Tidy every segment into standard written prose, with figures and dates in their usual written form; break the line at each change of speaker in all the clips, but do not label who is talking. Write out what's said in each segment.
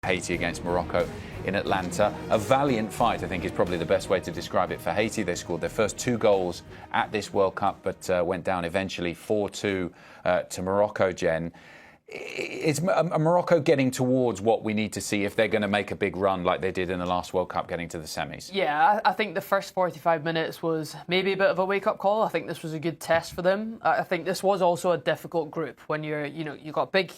Haiti against Morocco in Atlanta. A valiant fight, I think, is probably the best way to describe it for Haiti. They scored their first 2 goals at this World Cup, but went down eventually 4-2 to Morocco, Jen. Is Morocco getting towards what we need to see if they're going to make a big run like they did in the last World Cup, getting to the semis?
Yeah, I think the first 45 minutes was maybe a bit of a wake-up call. I think this was a good test for them. I think this was also a difficult group when you've got big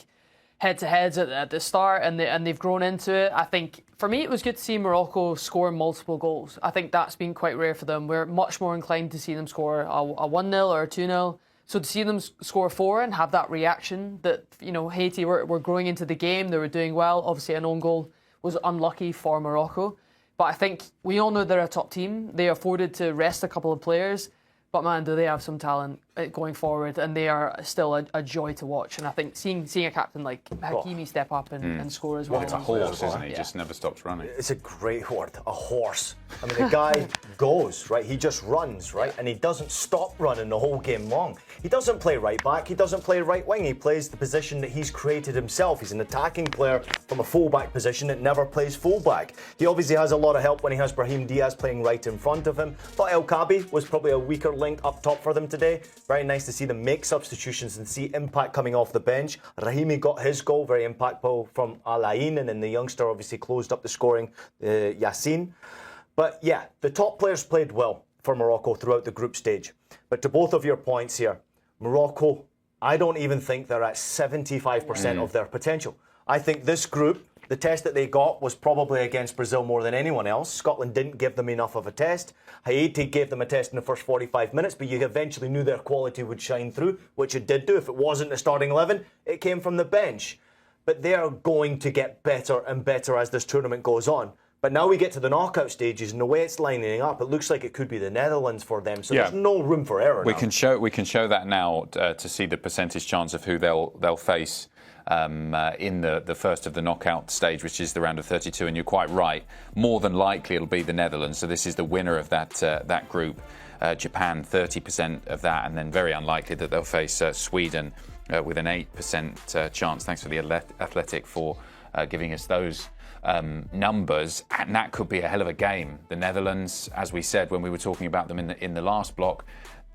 head-to-heads at the start and they've grown into it. I think, for me, it was good to see Morocco score multiple goals. I think that's been quite rare for them. We're much more inclined to see them score a 1-0 or a 2-0. So to see them score 4 and have that reaction that, Haiti were growing into the game, they were doing well. Obviously, an own goal was unlucky for Morocco. But I think we all know they're a top team. They afforded to rest a couple of players. But man, do they have some talent going forward, and they are still a joy to watch. And I think seeing a captain like Hakimi step up and score as well.
Well, it's a horse, isn't he? He just never stops running.
It's a great word, a horse. I mean, the guy goes, right? He just runs, right? And he doesn't stop running the whole game long. He doesn't play right back. He doesn't play right wing. He plays the position that he's created himself. He's an attacking player from a fullback position that never plays fullback. He obviously has a lot of help when he has Brahim Diaz playing right in front of him. Thought El Kaabi was probably a weaker link up top for them today. Very nice to see them make substitutions and see impact coming off the bench. Rahimi got his goal, very impactful from Alain, and then the youngster obviously closed up the scoring, Yassine. But yeah, the top players played well for Morocco throughout the group stage. But to both of your points here, Morocco, I don't even think they're at 75% of their potential. I think this group, the test that they got was probably against Brazil more than anyone else. Scotland didn't give them enough of a test. Haiti gave them a test in the first 45 minutes, but you eventually knew their quality would shine through, which it did do. If it wasn't the starting 11, it came from the bench. But they are going to get better and better as this tournament goes on. But now we get to the knockout stages, and the way it's lining up, it looks like it could be the Netherlands for them. So there's no room for error.
We can show that now to see the percentage chance of who they'll face in the first of the knockout stage, which is the round of 32. And you're quite right. More than likely, it'll be the Netherlands. So this is the winner of that group. Japan, 30% of that, and then very unlikely that they'll face Sweden with an 8% chance. Thanks for the Athletic for giving us those numbers, and that could be a hell of a game. The Netherlands, as we said when we were talking about them in the last block,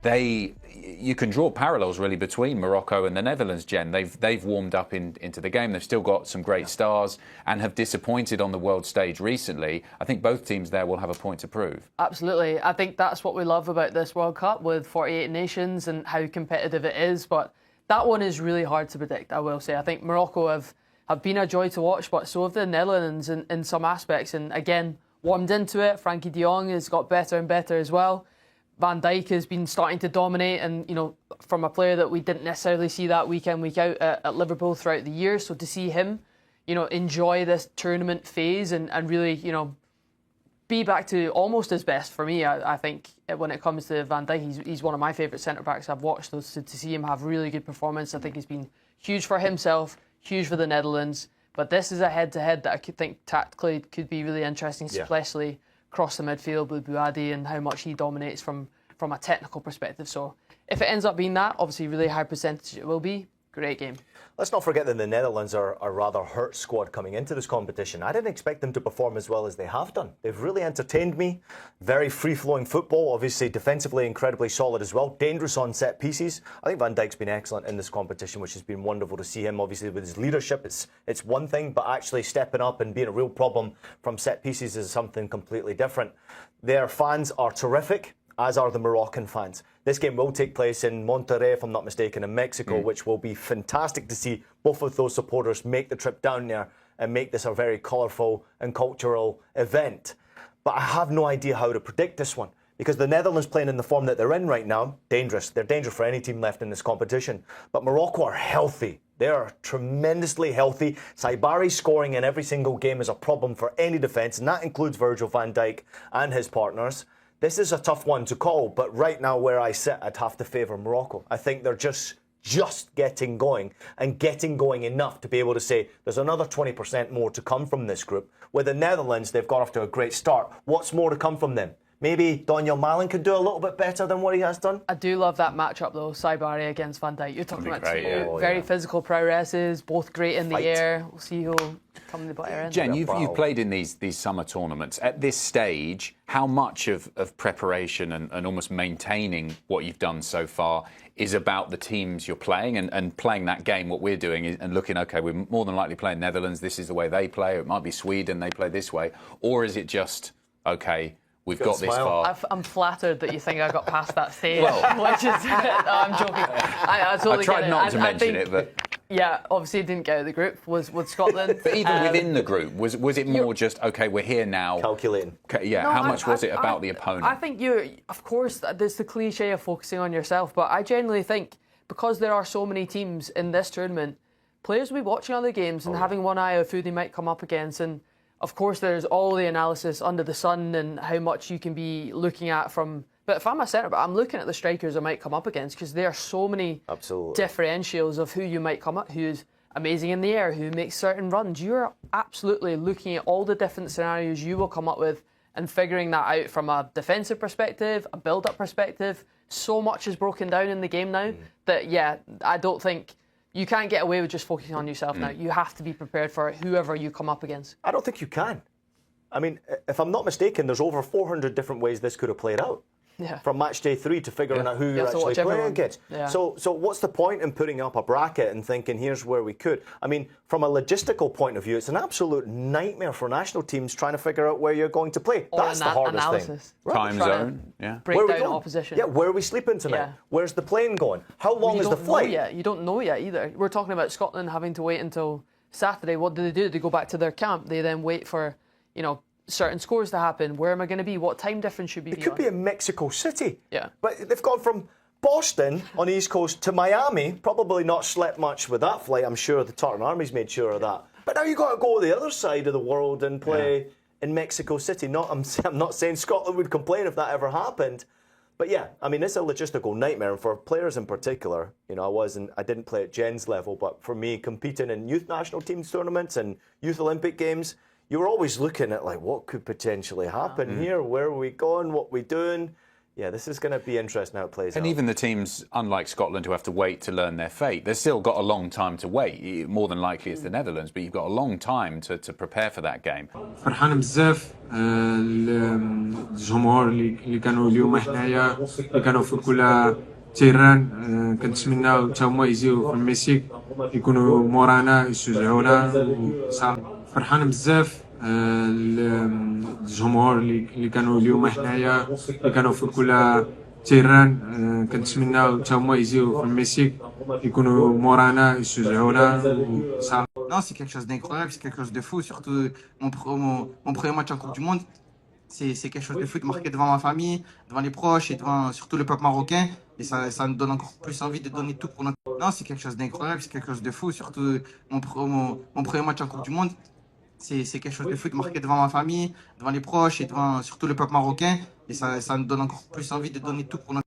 you can draw parallels really between Morocco and the Netherlands, Jen. They've warmed up into the game. They've still got some great stars and have disappointed on the world stage recently. I think both teams there will have a point to prove.
Absolutely. I think that's what we love about this World Cup with 48 nations and how competitive it is. But that one is really hard to predict, I will say. I think Morocco have been a joy to watch, but so have the Netherlands in some aspects. And again, warmed into it. Frankie de Jong has got better and better as well. Van Dijk has been starting to dominate, and from a player that we didn't necessarily see that week in, week out at Liverpool throughout the year. So to see him, enjoy this tournament phase and really, be back to almost his best for me. I think when it comes to Van Dijk, he's one of my favourite centre backs I've watched. So to see him have really good performance, I think has been huge for himself, huge for the Netherlands. But this is a head-to-head that I could think tactically could be really interesting, especially across the midfield with Bouadi and how much he dominates from a technical perspective. So if it ends up being that, obviously really high percentage it will be. Great game.
Let's not forget that the Netherlands are a rather hurt squad coming into this competition. I didn't expect them to perform as well as they have done. They've really entertained me. Very free-flowing football, obviously defensively incredibly solid as well. Dangerous on set pieces. I think Van Dijk's been excellent in this competition, which has been wonderful to see him. Obviously with his leadership, it's one thing, but actually stepping up and being a real problem from set pieces is something completely different. Their fans are terrific, as are the Moroccan fans. This game will take place in Monterrey, if I'm not mistaken, in Mexico, which will be fantastic to see both of those supporters make the trip down there and make this a very colourful and cultural event. But I have no idea how to predict this one, because the Netherlands playing in the form that they're in right now, dangerous. They're dangerous for any team left in this competition. But Morocco are healthy. They are tremendously healthy. Saibari scoring in every single game is a problem for any defence, and that includes Virgil van Dijk and his partners. This is a tough one to call, but right now where I sit, I'd have to favour Morocco. I think they're just getting going, and getting going enough to be able to say there's another 20% more to come from this group. With the Netherlands, they've got off to a great start. What's more to come from them? maybe Daniel Malin could do a little bit better than what he has done.
I do love that matchup though, Saibari against Van Dijk. You're talking about
great,
two very physical prowesses, both great in the air. We'll see who'll come in the better end.
Jen, you've played in these summer tournaments. At this stage, how much of preparation and almost maintaining what you've done so far is about the teams you're playing and playing that game? What we're doing is, and looking, okay, we're more than likely playing Netherlands, this is the way they play, or it might be Sweden, they play this way, or is it just, okay, we've got this far?
I'm flattered that you think I got past that stage. Which is, no, I'm joking. I totally
tried not to mention it, but...
Yeah, obviously didn't get out of the group, was Scotland.
But even within the group, was it more just, okay, we're here now?
Calculating.
Yeah,
no,
how much was it about the opponent?
I think of course, there's the cliche of focusing on yourself, but I genuinely think because there are so many teams in this tournament, players will be watching other games and having one eye of who they might come up against. And of course, there's all the analysis under the sun and how much you can be looking at from... But if I'm a centre back, I'm looking at the strikers I might come up against because there are so many differentials of who you might come up, who's amazing in the air, who makes certain runs. You're absolutely looking at all the different scenarios you will come up with and figuring that out from a defensive perspective, a build-up perspective. So much is broken down in the game now that, yeah, I don't think... You can't get away with just focusing on yourself now. You have to be prepared for whoever you come up against.
I don't think you can. I mean, if I'm not mistaken, there's over 400 different ways this could have played out.
Yeah.
From match day 3 to figuring out who you're actually playing against.
Yeah.
So what's the point in putting up a bracket and thinking, here's where we could? I mean, from a logistical point of view, it's an absolute nightmare for national teams trying to figure out where you're going to play.
Or
that's the hardest thing.
Right. Time zone,
break down opposition.
Yeah, where are we sleeping tonight?
Yeah.
Where's the plane going? How long is the flight?
You don't know yet either. We're talking about Scotland having to wait until Saturday. What do? They go back to their camp. They then wait for, certain scores to happen. Where am I going to be? What time difference should be?
It could be in Mexico City.
Yeah.
But they've gone from Boston on the East Coast to Miami. Probably not slept much with that flight. I'm sure the Tartan Army's made sure of that. But now you've got to go to the other side of the world and play in Mexico City. I'm not saying Scotland would complain if that ever happened. But yeah, I mean, it's a logistical nightmare. And for players in particular, I didn't play at Jen's level, but for me, competing in youth national teams tournaments and youth Olympic games, you were always looking at what could potentially happen here, where are we going, what are we doing? Yeah, this is going to be interesting how it plays out.
And even the teams, unlike Scotland, who have to wait to learn their fate, they've still got a long time to wait. More than likely it's the Netherlands, but you've got a long time to prepare for that game.
فرحان بزاف الجمهور اللي كانوا اليوم هنايا اللي كانوا في كل تيران كنتمناو حتى هما يجيو في الميسيك يكونوا مورانا يشجعونا فرحان بزاف الجمهور اللي كانوا اليوم هنايا اللي كانوا في كل تيران كنتمناو حتى هما يجيو في الميسيك يكونوا مورانا يشجعونا
Non, c'est quelque chose d'incroyable, c'est quelque chose de fou, surtout mon premier match en Coupe du Monde. C'est quelque chose de fou de marquer devant ma famille, devant les proches et devant surtout le peuple marocain. Et ça nous donne encore plus envie de donner tout pour notre... Non, c'est quelque chose d'incroyable, c'est quelque chose de fou, surtout mon premier match en Coupe du Monde. C'est quelque chose de fou de marquer devant ma famille, devant les proches et devant surtout le peuple marocain. Et ça nous donne encore plus envie de donner tout pour notre...